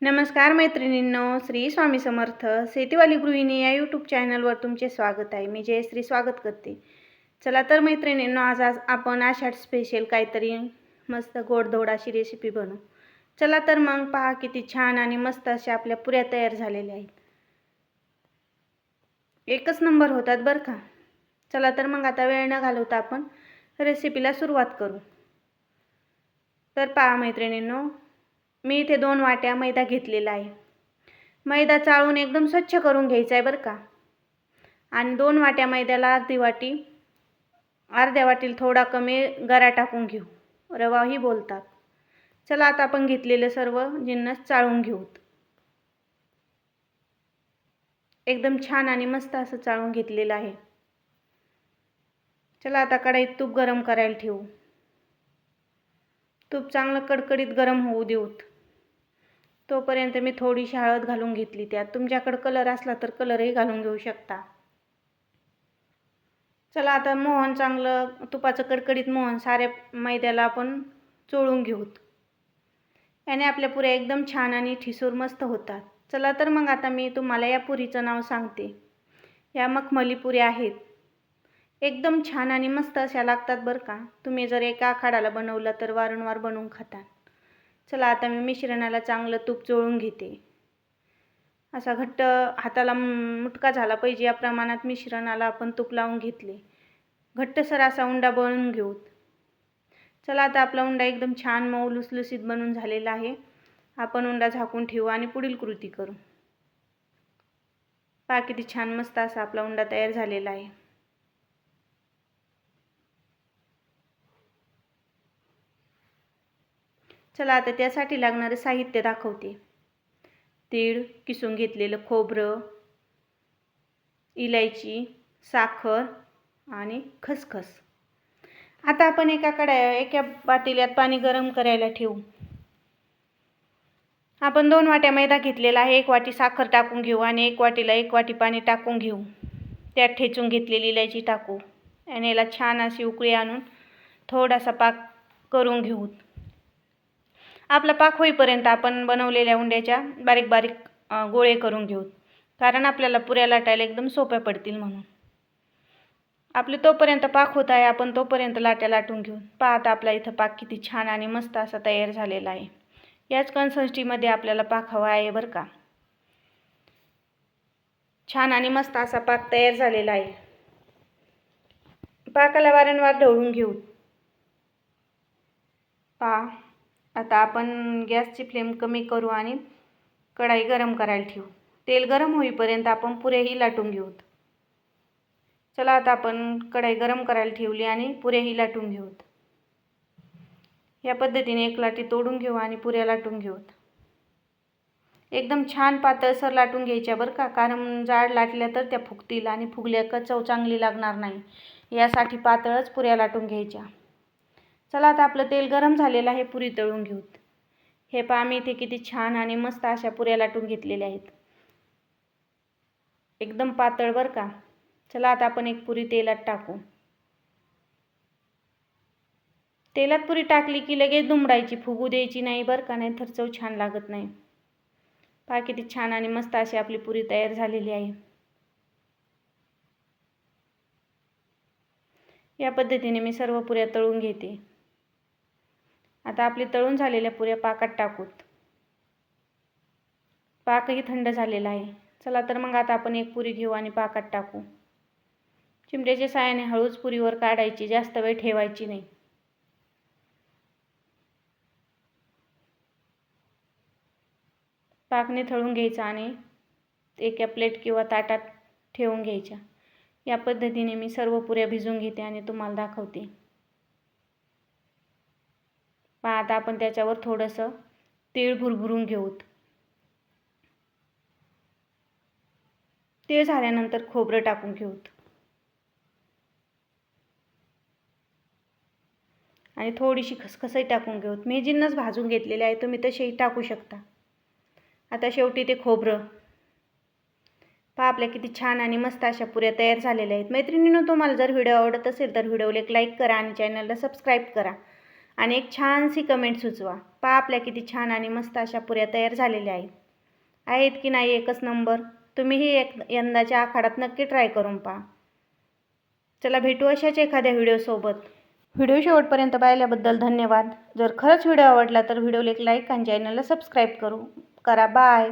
नमस्कार मैत्रिणींनो, श्री स्वामी समर्थ. शेतीवाली गृहिणी या यूट्यूब चॅनलवर तुमचे स्वागत आहे. मी जयश्री स्वागत करते. चला तर मैत्रिणींनो, आज आपण आषाढ स्पेशल काहीतरी मस्त गोडधोड अशी रेसिपी बनवू. चला तर मग पहा, किती छान आणि मस्त अशा आपल्या पुऱ्या तयार झालेल्या आहेत. एकच नंबर होतात बरं का. चला तर मग आता वेळ न घालवता आपण रेसिपीला सुरुवात करू. तर पहा मैत्रिणींनो, मी इथे 2 वाट्या मैदा घेतलेला आहे. मैदा चाळून एकदम स्वच्छ करून घ्यायचा आहे बरं का. आणि 2 वाट्या मैद्याला अर्ध्या वाटीला थोडा कमी गरा टाकून घेऊ. रवाही बोलतात. चला आता आपण घेतलेले सर्व जिन्नस चाळून घेऊत. एकदम छान आणि मस्त असं चाळून घेतलेलं आहे. चला आता कढईत तूप गरम करायला ठेवू. तूप चांगलं कडकडीत गरम होऊ देऊत. तोपर्यंत मी थोडीशी हळद घालून घेतली. त्यात तुमच्याकडे कलर असला तर कलरही घालून घेऊ शकता. चला आता मोहन चांगलं तुपाचं कडकडीत मोहन साऱ्या मैद्याला आपण चोळून घेऊत. याने आपल्या पुऱ्या एकदम छान आणि ठिसूर मस्त होतात. चला तर मग आता मी तुम्हाला या पुरीचं नाव सांगते. या मखमली पुऱ्या आहेत. एकदम छान आणि मस्त अशा लागतात बरं का. तुम्ही जर एका आखाडाला बनवलं तर वारंवार बनवून खाता. चला आता मी मिश्रणाला चांगलं तूप चोळून घेते. असा घट्ट हाताला मुटका झाला पाहिजे या प्रमाणात मिश्रणाला आपण तूप लावून घेतले. घट्टसर असा उंडा बनवून घेऊत. चला आता आपला उंडा एकदम छान मऊ लुसलुसीत बनून झालेला आहे. आपण उंडा झाकून ठेवू आणि पुढील कृती करू. पहा किती छान मस्त असा आपला उंडा तयार झालेला आहे. चला आता त्यासाठी लागणारे साहित्य दाखवते. तीळ किसून घेतलेलं, खोबरं, इलायची, साखर आणि खसखस. आता आपण एका पातेल्यात पाणी गरम करायला ठेवू. आपण 2 वाट्या मैदा घेतलेला आहे. 1 वाटी साखर टाकून घेऊ आणि 1 वाटीला 1 वाटी पाणी टाकून घेऊ. त्यात ठेचून घेतलेली इलायची टाकू आणि याला छान अशी उकळी आणून थोडासा पाक करून घेऊ. आपला पाक होईपर्यंत आपण बनवलेल्या उंड्याच्या बारीक बारीक गोळे करून घेऊ, कारण आपल्याला पुऱ्या लाटायला एकदम सोप्या पडतील म्हणून. आपले तोपर्यंत पाक होत आहे, आपण तोपर्यंत लाट्या लाटून घेऊ. पहा आता आपला इथं पाक किती छान आणि मस्त असा तयार झालेला आहे. याच कन्सिस्टन्सीमध्ये आपल्याला पाक हवा आहे बरं का. छान आणि मस्त असा पाक तयार झालेला आहे. पाकाला वारंवार ढवळून घेऊ. पहा आता आपण गॅसची फ्लेम कमी करू आणि कढाई गरम करायला ठेवू. तेल गरम होईपर्यंत आपण पुऱ्याही लाटून घेऊ. चला आता आपण कढाई गरम करायला ठेवली आणि पुऱ्याही लाटून घेऊ. या पद्धतीने एक लाटी तोडून घेऊ आणि पुऱ्या लाटून घेऊ. एकदम छान पातळसर लाटून घ्यायच्या बरं का, कारण जाड लाटल्या तर त्या फुगतील आणि फुगल्या का चव चांगली लागणार नाही. यासाठी पातळच पुऱ्या लाटून घ्यायच्या. चला आता आपलं तेल गरम झालेलं आहे. पुरी तळून घेऊ. हे पहा मी इथे किती छान आणि मस्त अशा पुऱ्या लाटून घेतलेल्या आहेत. एकदम पातळ बरं का. चला आता आपण एक पुरी तेलात टाकू. तेलात पुरी टाकली की लगेच दुमडायची, फुगू द्यायची नाही बरं का, नाही तर चव छान लागत नाही. पहा किती छान आणि मस्त अशी आपली पुरी तयार झालेली आहे. या पद्धतीने मी सर्व पुऱ्या तळून घेते. आता आपली तळून झालेल्या पुऱ्या पाकात टाकूत. पाकही थंड झालेला आहे. चला तर मग आता आपण एक पुरी घेऊ आणि पाकात टाकू. चिमट्याच्या साहाय्याने हळूच पुरीवर काढायची, जास्त वेळ ठेवायची नाही. पाकने तळून घ्यायचा आणि एका प्लेट किंवा ताटात ठेवून घ्यायच्या. या पद्धतीने मी सर्व पुऱ्या भिजवून घेते आणि तुम्हाला दाखवते. पहा आता आपण त्याच्यावर थोडंसं तीळ भुरभुरून घेऊत. तीळ झाल्यानंतर खोबरं टाकून घेऊत आणि थोडीशी खसखसही टाकून घेऊत. मी जिन्नस भाजून घेतलेले आहे, तुम्ही तसेही टाकू शकता. आता शेवटी ते खोबरं. पहा आपल्या किती छान आणि मस्त अशा पुऱ्या तयार झालेल्या आहेत. मैत्रिणींनो, तुम्हाला जर व्हिडिओ आवडत असेल तर व्हिडिओला एक लाईक करा आणि चॅनलला सबस्क्राईब करा आणि एक छानशी कमेंट सुचवा. पहा आपल्या किती छान आणि मस्त अशा पुऱ्या तयार झालेल्या आहेत की नाही एकच नंबर. तुम्हीही यंदाच्या आखाडात नक्की ट्राय करून पहा. चला भेटू अशाच एखाद्या व्हिडिओसोबत. व्हिडिओ शेवटपर्यंत पाहिल्याबद्दल धन्यवाद. जर खरंच व्हिडिओ आवडला तर व्हिडिओला एक लाईक आणि चॅनलला सबस्क्राईब करा. बाय.